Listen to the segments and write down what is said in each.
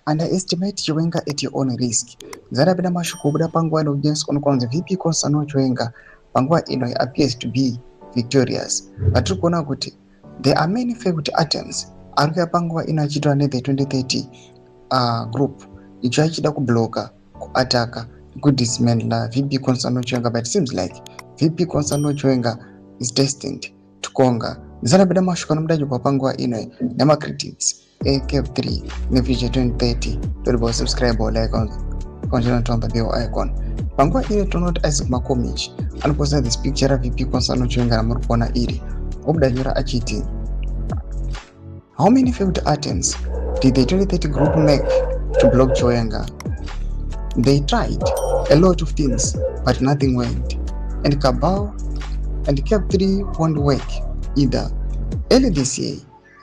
Underestimate Chiwenga at your own risk. Zarabina mashukubuda pangwa no against on the VP Consano Chiwenga. Pangwa appears to be victorious. But kuti there are many failed attempts. Aruka pangwa inachitwa ne the 2030 group. Ichachida kubloka, kuataka, kudismantle VP Consano Chiwenga, but it seems like VP Consano Chiwenga is destined to conquer. Zarabina mashukana mdaji kwa pangwa Nama critics. AKF3 in the future 2030 to subscribe or like on continue to the bell icon. Pangwa ile to not as makomich and post this picture of VP Consano Chiwenga na murpona iri obdanyura achiti. How many failed attempts did the 2030 group make to block Chiwenga? They tried a lot of things but nothing went, and Cabal and KF3 won't work either. Early this year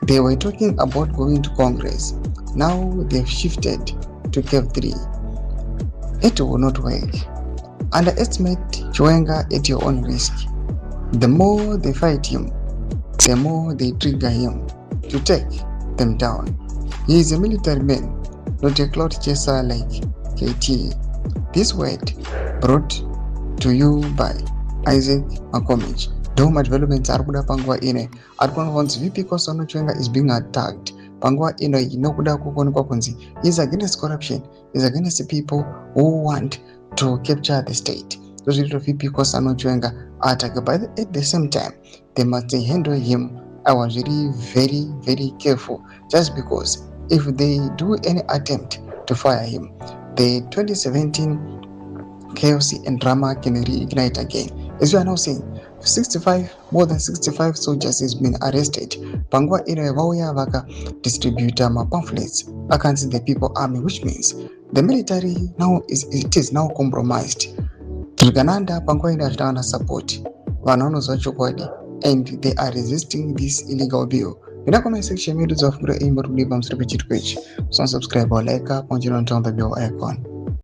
they were talking about going to Congress. Now they've shifted to KF3. It will not work. Underestimate Chiwenga at your own risk. The more they fight him, the more they trigger him to take them down. He is a military man, not a clout chaser like KT. This word brought to you by Isaac McCormick. Doma developments Arbuda Pangwa ine Argon wants VP Consano Chiwenga is being attacked. Pangwa inokuda kukonekwa kunzi is against corruption, is against the people who want to capture the state. Those little VP Consano Chiwenga are attacked, but at the same time they must handle him. I was really very careful, just because if they do any attempt to fire him, the 2017 chaos and drama can reignite again. As you are now saying, more than 65 soldiers has been arrested. Pangwa vauya vaka distributor pamphlets against the people army, which means the military now is now compromised. Trigananda Pangwa inatana support vanono zvachokwadi, and they are resisting this illegal bill. In the comment section, you deserve to leave them to the page. So subscribe or like up on the bell icon.